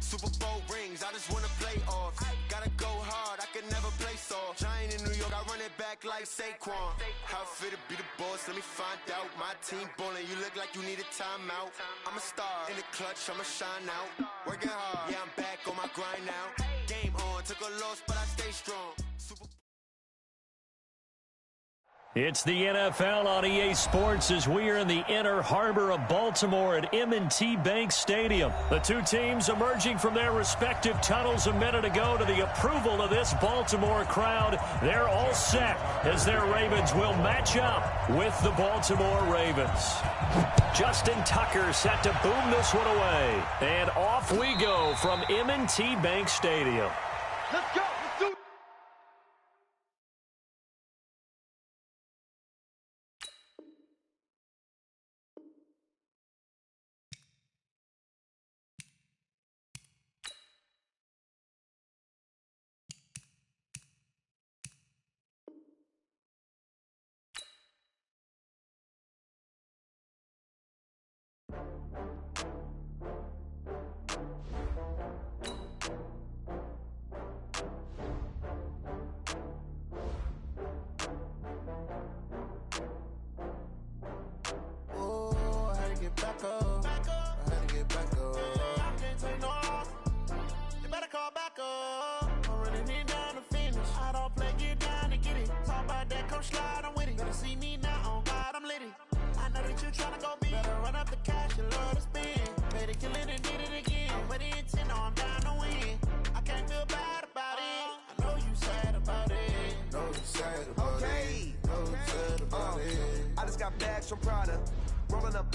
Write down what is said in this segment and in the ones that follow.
Super Bowl rings, I just wanna play off. Gotta go hard, I can never play soft. Giant in New York, I run it back like Saquon. How fit to be the boss, let me find out. My team ballin', you look like you need a timeout. I'm a star, in the clutch, I'ma shine out. Working hard, yeah, I'm back on my grind now. Game on, took a loss, but I stay strong. It's the NFL on EA Sports as we are in the inner harbor of Baltimore at M&T Bank Stadium. The two teams emerging from their respective tunnels a minute ago to the approval of this Baltimore crowd. They're all set as their Ravens will match up with the Baltimore Ravens. Justin Tucker set to boom this one away. And off we go from M&T Bank Stadium. Let's go. Let's do it. Back up. I had to get back up. I can't take no off. You better call back up. I'm running it down to finish. I don't play, get down to get it. Talk about that, come slide, I'm with it. Better see me now, on God, I'm litty. I know that you tryna go big. Better run up the cash, you love to spend. Better kill it and did it again. I'm with the intent, no, I'm down to win. I can't feel bad about it. I know you sad about it. Know you sad about it. Know you sad about it. I just got bags from Prada. Rolling up,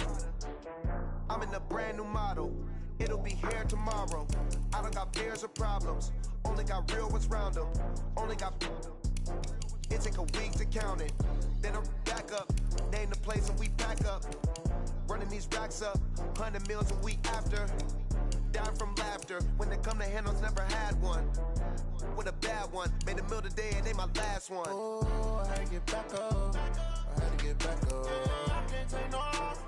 I'm in a brand new model. It'll be here tomorrow. I don't got fears or problems. Only got real ones round them. Only got. It take a week to count it. Then I'm back up. Name the place and we pack up. Running these racks up. 100 meals a week after. Down from laughter. When they come to handles, never had one. With a bad one. Made a meal today and they my last one. Oh, I had to get back up. I had to get back up. I can't take no off.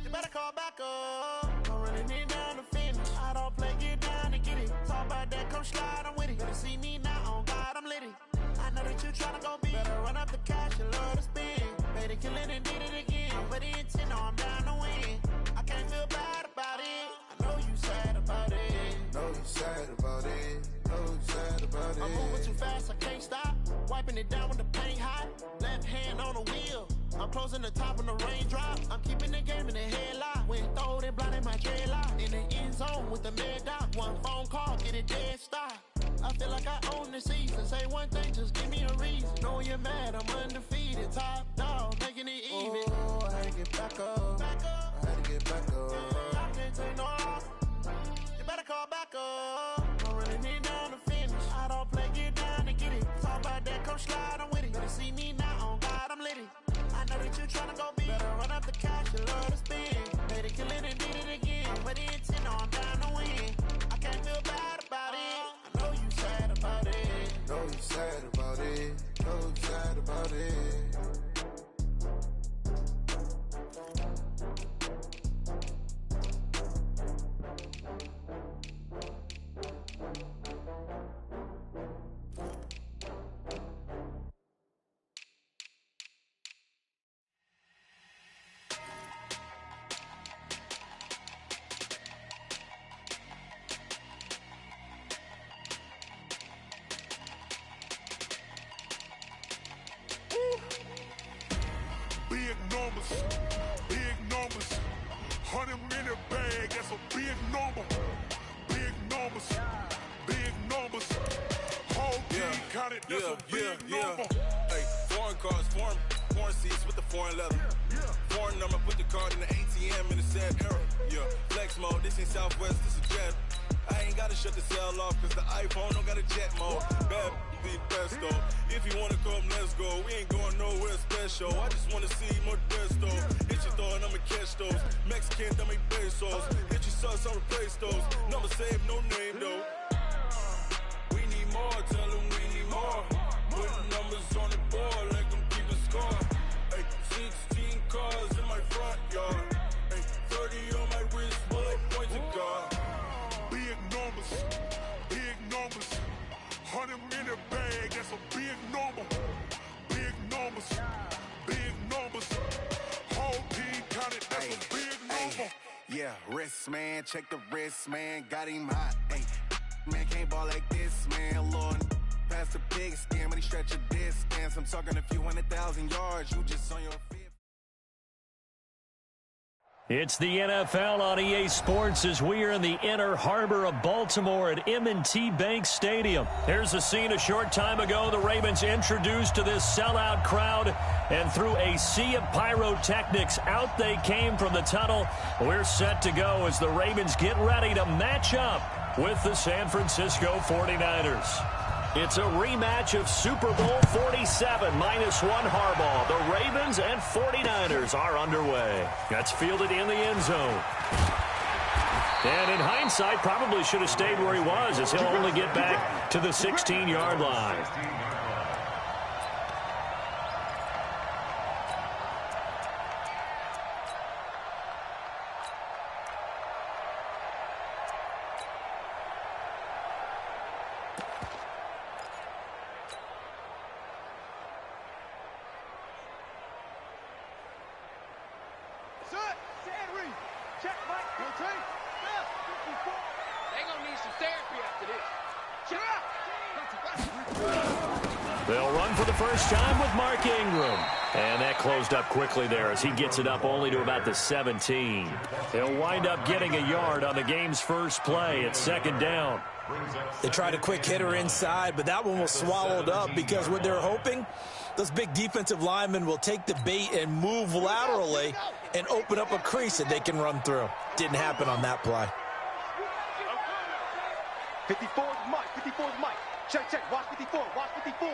You better call back up. I'm running it down to finish. I don't play, get down to get it. Talk about that, come slide, I'm with it. Better see me now, on God, I'm litty. I know that you tryna go big. Better run up the cash, you love to spend. Better kill it and did it again. I'm with the intent, no, I'm down to win. I can't feel bad about it. I know you sad about it. Know you sad about it. Know you sad about it. I'm moving too fast, I can't stop. Wiping it down when the paint hot. Left hand on the wheel. I'm closing the top when the raindrop. I'm keeping the game in the headlock. When throwed and blinded my dreadlock. In the end zone with the mad dot. One phone call, get it dead stop. I feel like I own the season. Say one thing, just give me a reason. Knowing you're mad, I'm undefeated. Top dog, making it even. Oh, I had to get back up. I had to get back up. I can't take no off. You better call back up. I'm running it down to finish. I don't play, get down to get it. Talk about that, come slide, I'm with it. Better see me now, on God, I'm litty. I know that you tryna go big. Better run up the cash, you love to spend. Better kill it and did it again. I'm with the intent, no, I'm down to win. I can't feel bad about it. I know you sad about it. Know you sad about it. Know you sad about it. Big numbers, 100-minute bag, that's a big number. Big numbers, whole team counted, that's a big number. Hey, foreign cars, foreign seats with the foreign leather. Foreign number, put the card in the ATM in the sad era. Yeah, flex mode, this ain't Southwest, this is Jet. I ain't gotta shut the cell off, cause the iPhone don't got a jet mode. Bad be best though. If you wanna come, let's go. We ain't going nowhere special. I just wanna see more Modesto. Hit your thought, I'ma catch those. Mexican, dame pesos. Hit your sus, I'll replace those. Number saved, no name though. We need more, tell them we need more. Putting numbers on the board like I'm keeping score. Hey, 16 cars in my front yard. Hey, 30 on my wrist, bullet point to God. Big big numbers. 100 in a bag, that's a big number. Big numbers, big numbers. Whole team counted, that's a big number. Yeah, wrist, man, check the wrist, man, got him hot. Ay, man, can't ball like this, man, Lord. Past the big skin, when he stretch a distance. I'm talking a few 100,000 yards, you just on your feet. It's the NFL on EA Sports as we are in the inner harbor of Baltimore at M&T Bank Stadium. Here's a scene a short time ago. The Ravens introduced to this sellout crowd, and through a sea of pyrotechnics, out they came from the tunnel. We're set to go as the Ravens get ready to match up with the San Francisco 49ers. It's a rematch of Super Bowl 47 -1 Harbaugh. The Ravens and 49ers are underway. That's fielded in the end zone. And in hindsight, probably should have stayed where he was, as he'll only get back to the 16-yard line. They'll run for the first time with Mark Ingram. And that closed up quickly there as he gets it up only to about the 17. He'll wind up getting a yard on the game's first play. It's second down. They tried a quick hitter inside, but that one was swallowed up because what they're hoping, those big defensive linemen will take the bait and move laterally and open up a crease that they can run through. Didn't happen on that play. 54 is Mike. 54 is Mike. Check, check. Watch 54. Watch 54.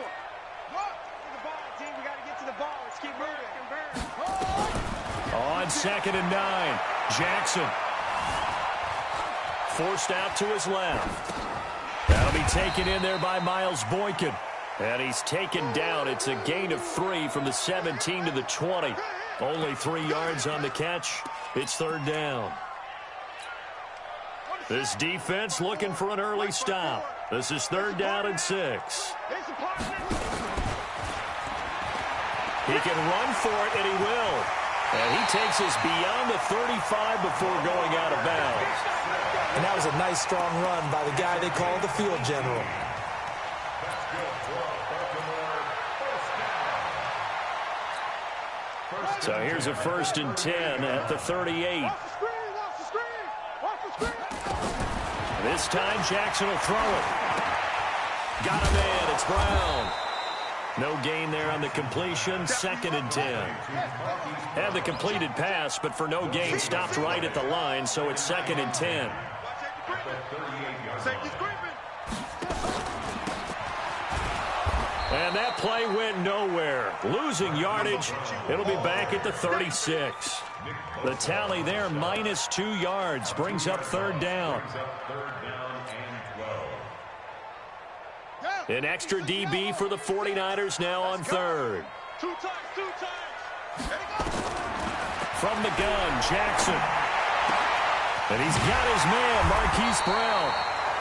The ball, team. We got to get to the ball. Let's keep moving. On 2nd and 9, Jackson. Forced out to his left. That'll be taken in there by Miles Boykin. And he's taken down. It's a gain of 3 from the 17 to the 20. Only 3 yards on the catch. It's third down. This defense looking for an early stop. This is third down and 6. He can run for it, and he will. And he takes us beyond the 35 before going out of bounds. And that was a nice, strong run by the guy they call the field general. So here's a 1st and 10 at the 38. This time, Jackson will throw it. Got him in. It's Brown. No gain there on the completion. 2nd and 10. Had the completed pass, but for no gain, stopped right at the line, so it's 2nd and 10. And that play went nowhere. Losing yardage. It'll be back at the 36. The tally there, -2 yards, brings up third down. An extra DB for the 49ers now on third. From the gun, Jackson. And he's got his man, Marquise Brown.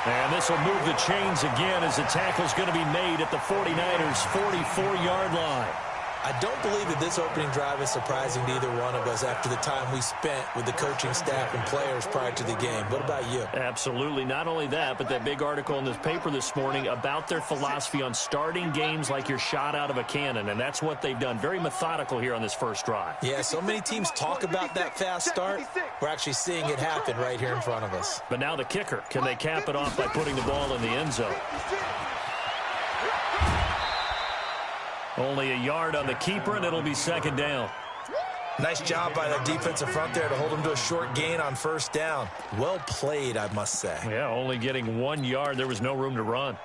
And this will move the chains again as the tackle's going to be made at the 49ers' 44-yard line. I don't believe that this opening drive is surprising to either one of us after the time we spent with the coaching staff and players prior to the game. What about you? Absolutely. Not only that, but that big article in this paper this morning about their philosophy on starting games like you're shot out of a cannon, and that's what they've done. Very methodical here on this first drive. Yeah, so many teams talk about that fast start. We're actually seeing it happen right here in front of us. But now the kicker. Can they cap it off by putting the ball in the end zone? Only a yard on the keeper, and it'll be second down. Nice job by that defensive front there to hold him to a short gain on first down. Well played, I must say. Yeah, only getting 1 yard. There was no room to run.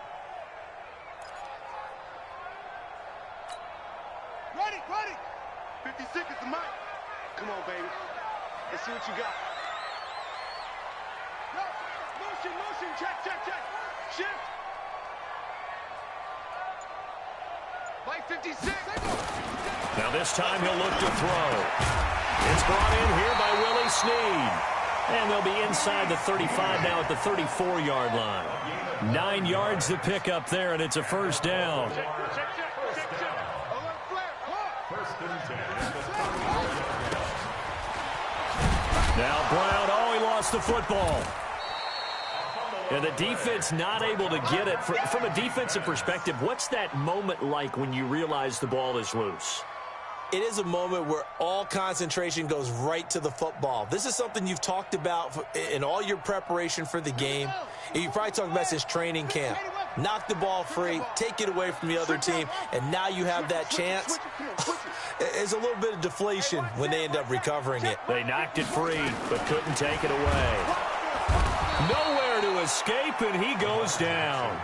Ready, ready. 56 is the mic. Come on, baby. Let's see what you got. Yo, motion, motion. Check, check, check. Shift. Mike 56. Now this time he'll look to throw. It's brought in here by Willie Snead. And they'll be inside the 35 now at the 34-yard line. 9 yards to pick up there, and it's a first down. Now Brown, he lost the football. And the defense not able to get it. From a defensive perspective, what's that moment like when you realize the ball is loose? It is a moment where all concentration goes right to the football. This is something you've talked about in all your preparation for the game. And you probably talked about since training camp. Knock the ball free, take it away from the other team, and now you have that chance. There's a little bit of deflation when they end up recovering it. They knocked it free, but couldn't take it away. Nowhere to escape, and he goes down.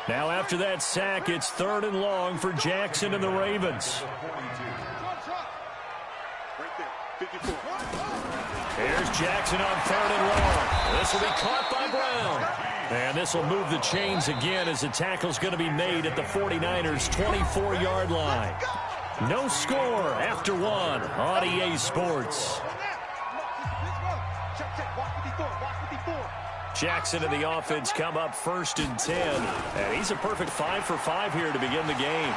Now after that sack, it's 3rd and long for Jackson and the Ravens. Here's Jackson on 3rd and long. This will be caught by Brown. And this will move the chains again as the tackle's going to be made at the 49ers' 24-yard line. No score after 1 on EA Sports. Jackson and the offense come up 1st and 10. And he's a perfect 5 for 5 here to begin the game.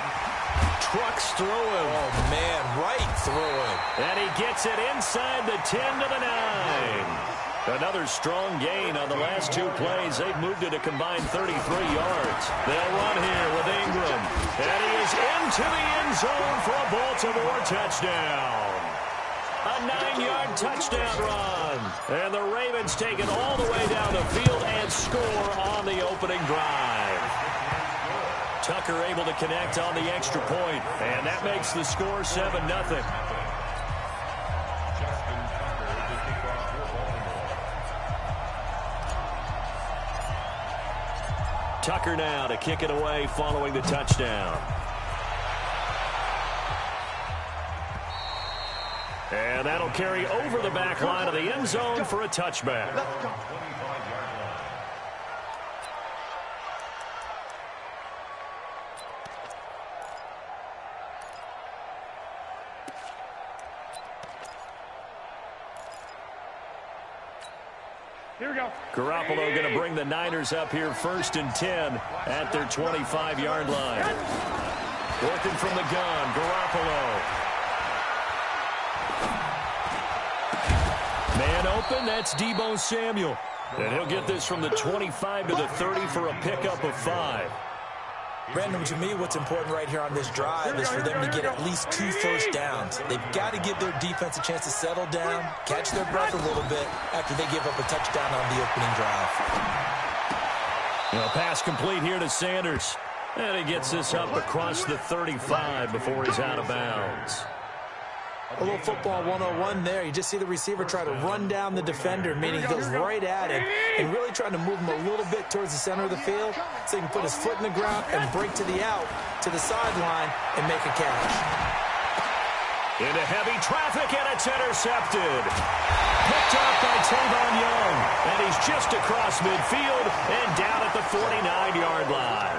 Trucks through him. Oh, man, right through him. And he gets it inside the 10 to the 9. Another strong gain on the last 2 plays. They've moved it a combined 33 yards. They'll run here with Ingram. And he is into the end zone for a Baltimore touchdown. A 9-yard touchdown run. And the Ravens take it all the way down the field and score on the opening drive. Tucker able to connect on the extra point. And that makes the score 7-0. Tucker now to kick it away following the touchdown. And that'll carry over the back line of the end zone for a touchback. Here we go. Garoppolo going to bring the Niners up here 1st and 10 at their 25-yard line. Working from the gun, Garoppolo. Man open, that's Deebo Samuel. And he'll get this from the 25 to the 30 for a pickup of 5. Brandon, to me, what's important right here on this drive is for them to get at least 2 first downs. They've got to give their defense a chance to settle down, catch their breath a little bit after they give up a touchdown on the opening drive. Pass complete here to Sanders. And he gets this up across the 35 before he's out of bounds. A little football 101 there. You just see the receiver try to run down the defender, meaning he goes right at him and really trying to move him a little bit towards the center of the field so he can put his foot in the ground and break to the out, to the sideline, and make a catch. Into heavy traffic, and it's intercepted. Picked up by Tavon Young, and he's just across midfield and down at the 49-yard line.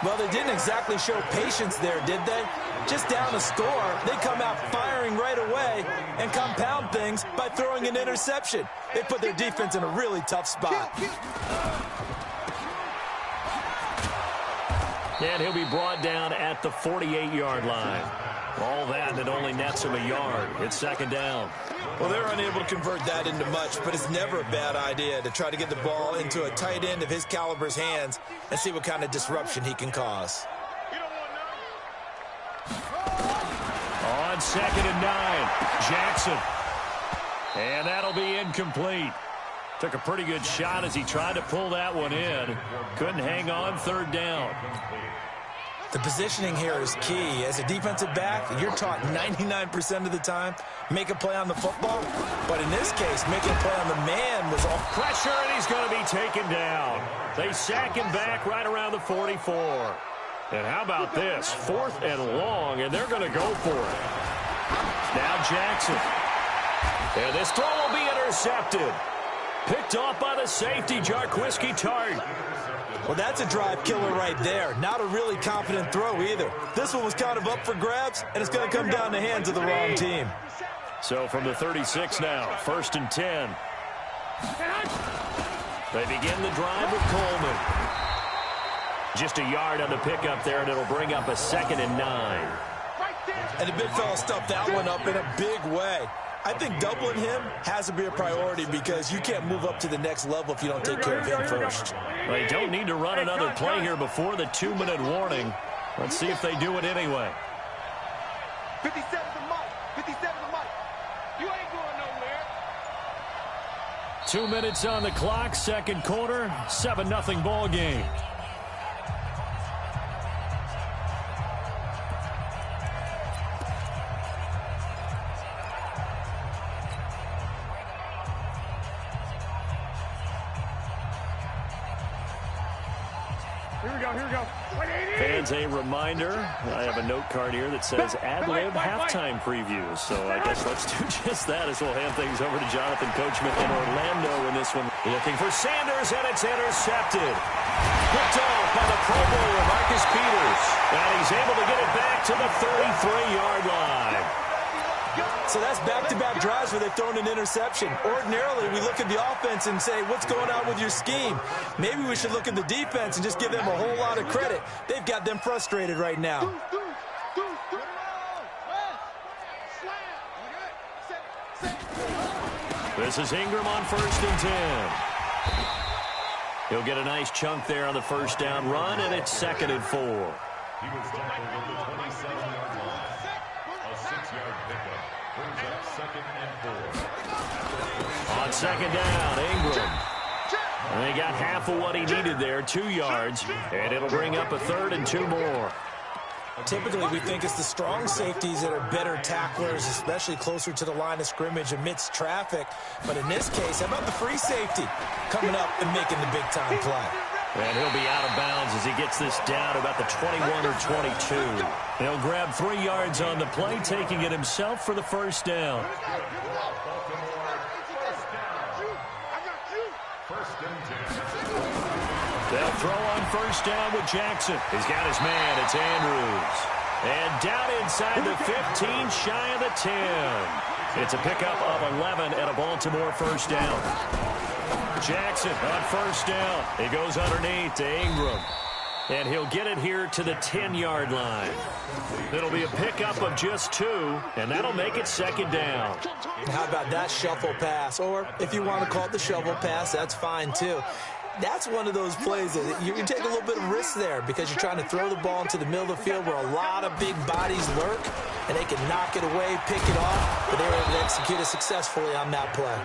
Well, they didn't exactly show patience there, did they? Just down a score, they come out firing right away and compound things by throwing an interception. They put their defense in a really tough spot. And he'll be brought down at the 48-yard line. All that, and it only nets him a yard. It's 2nd down. Well, they're unable to convert that into much, but it's never a bad idea to try to get the ball into a tight end of his caliber's hands and see what kind of disruption he can cause. On 2nd and 9, Jackson. And that'll be incomplete. Took a pretty good shot as he tried to pull that one in. Couldn't hang on, 3rd down. The positioning here is key. As a defensive back, you're taught 99% of the time, make a play on the football. But in this case, making a play on the man was all pressure, and he's going to be taken down. They sack him back right around the 44. And how about this? 4th and long, and they're going to go for it. Now Jackson. And this throw will be intercepted. Picked off by the safety, Jarquiski Tart. Well, that's a drive killer right there. Not a really confident throw either. This one was kind of up for grabs, and it's going to come down the hands of the wrong team. So from the 36 now, 1st and 10. They begin the drive with Coleman. Just a yard on the pickup there, and it'll bring up a 2nd and 9. And the big fella stuffed that one up in a big way. I think doubling him has to be a priority because you can't move up to the next level if you don't take care of him first. They don't need to run another play here before the 2-minute warning. Let's see if they do it anyway. 57 to Mike. 57 to Mike. You ain't going nowhere. 2 minutes on the clock, second quarter, 7-0 ball game. Here we go. Fans, a reminder, I have a note card here that says ad-lib halftime previews. So I guess let's do just that as we'll hand things over to Jonathan Coachman in Orlando in this one. Looking for Sanders, and it's intercepted. Picked off by the Pro Bowler, Marcus Peters. And he's able to get it back to the 33-yard line. So that's back-to-back drives where they've thrown an interception. Ordinarily, we look at the offense and say, what's going on with your scheme? Maybe we should look at the defense and just give them a whole lot of credit. They've got them frustrated right now. This is Ingram on 1st and 10. He'll get a nice chunk there on the first down run, and it's 2nd and 4. He was tackled at the 27-yard line. A 6-yard pickup brings up 2nd and 4. On 2nd down, Ingram. And they got half of what he needed there, 2 yards, and it'll bring up a 3rd and 2 more. Typically, we think it's the strong safeties that are better tacklers, especially closer to the line of scrimmage amidst traffic. But in this case, how about the free safety coming up and making the big-time play? And he'll be out of bounds as he gets this down about the 21 or 22. He'll grab 3 yards on the play, taking it himself for the first down. They'll throw on first down with Jackson. He's got his man. It's Andrews. And down inside the 15, shy of the 10. It's a pickup of 11 and a Baltimore first down. Jackson on first down. He goes underneath to Ingram. And he'll get it here to the 10-yard line. It'll be a pickup of just 2, and that'll make it 2nd down. How about that shuffle pass? Or if you want to call it the shovel pass, that's fine too. That's one of those plays that you can take a little bit of risk there because you're trying to throw the ball into the middle of the field where a lot of big bodies lurk, and they can knock it away, pick it off, but they were able to execute it successfully on that play.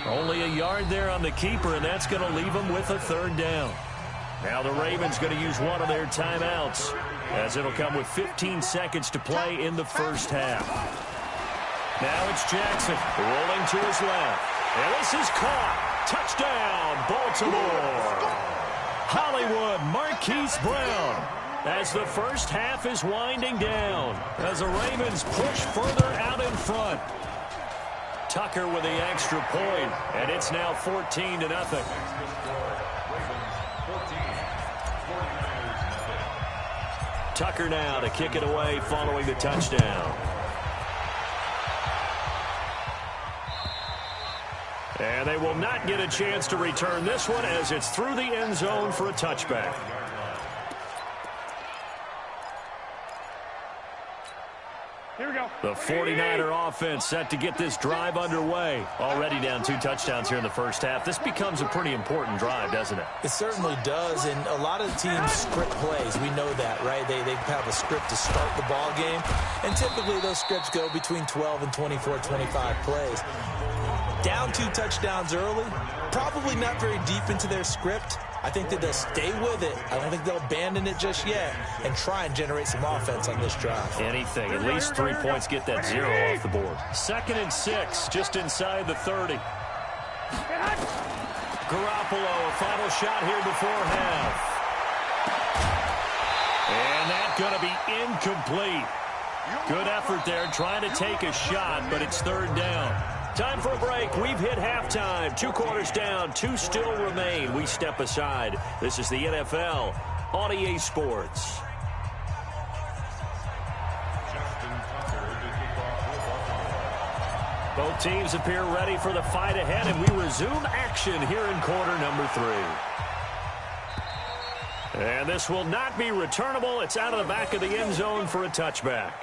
Only a yard there on the keeper, and that's going to leave them with a 3rd down. Now the Ravens going to use one of their timeouts as it'll come with 15 seconds to play in the first half. Now it's Jackson rolling to his left. And this is caught. Touchdown, Baltimore. Hollywood Marquise Brown as the first half is winding down as the Ravens push further out in front. Tucker with the extra point, and it's now 14-0. Tucker now to kick it away following the touchdown. And they will not get a chance to return this one as it's through the end zone for a touchback. Here we go. The 49er offense set to get this drive underway. Already down 2 touchdowns here in the first half. This becomes a pretty important drive, doesn't it? It certainly does, and a lot of the teams script plays. We know that, right? They have a script to start the ball game, and typically those scripts go between 12 and 24, 25 plays. Down 2 touchdowns early, probably not very deep into their script. I think that they'll stay with it. I don't think they'll abandon it just yet and try and generate some offense on this drive. Anything. At least 3 points, get that 0 off the board. 2nd and 6, just inside the 30. Garoppolo, a final shot here before half. And that's going to be incomplete. Good effort there, trying to take a shot, but it's 3rd down. Time for a break. We've hit halftime. 2 quarters down. 2 still remain. We step aside. This is the NFL on EA Sports. Both teams appear ready for the fight ahead, and we resume action here in quarter number 3. And this will not be returnable. It's out of the back of the end zone for a touchback.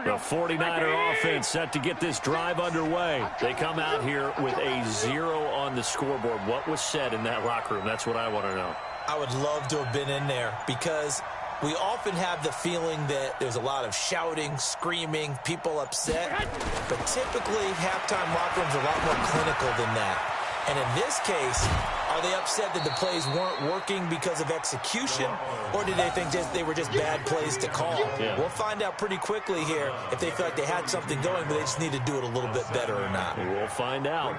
The 49er offense set to get this drive underway. They come out here with a 0 on the scoreboard. What was said in that locker room? That's what I want to know. I would love to have been in there because we often have the feeling that there's a lot of shouting, screaming, people upset. But typically, halftime locker rooms are a lot more clinical than that. And in this case, are they upset that the plays weren't working because of execution, or did they think they were just bad plays to call? Yeah. We'll find out pretty quickly here if they feel like they had something going, but they just need to do it a little bit better or not. We'll find out.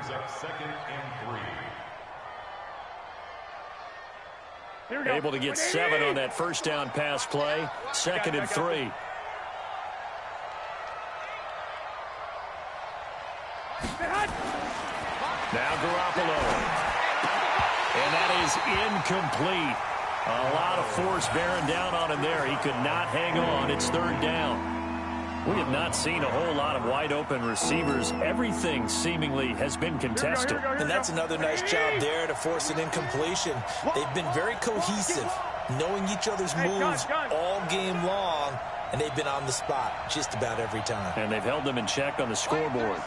Able to get 7 on that first down pass play. 2nd and 3. Now Garoppolo. And that is incomplete. A lot of force bearing down on him there. He could not hang on. It's 3rd down. We have not seen a whole lot of wide-open receivers. Everything seemingly has been contested. And that's another nice job there to force an incompletion. They've been very cohesive, knowing each other's moves all game long, and they've been on the spot just about every time. And they've held them in check on the scoreboard.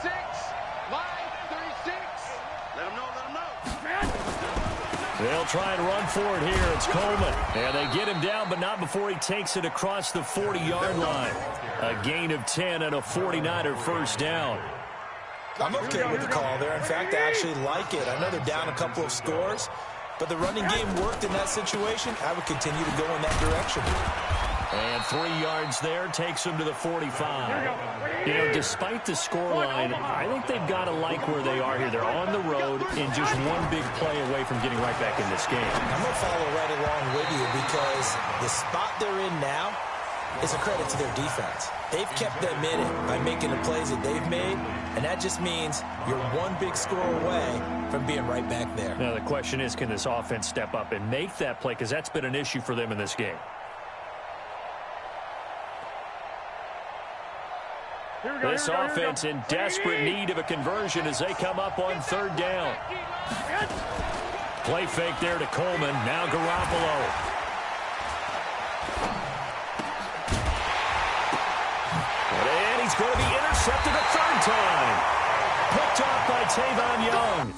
They'll try and run for it here. It's Coleman. And they get him down, but not before he takes it across the 40-yard line. A gain of 10 and a 49er first down. I'm okay with the call there. In fact, I actually like it. I know they're down a couple of scores, but the running game worked in that situation. I would continue to go in that direction. And 3 yards there takes them to the 45. You know, despite the scoreline, I think they've got to like where they are here. They're on the road and just one big play away from getting right back in this game. I'm going to follow right along with you because the spot they're in now is a credit to their defense. They've kept them in it by making the plays that they've made, and that just means you're one big score away from being right back there. Now, the question is, can this offense step up and make that play? Because that's been an issue for them in this game. This offense in desperate need of a conversion as they come up on 3rd down. Play fake there to Coleman. Now Garoppolo. And he's going to be intercepted a 3rd time. Picked off by Tavon Young.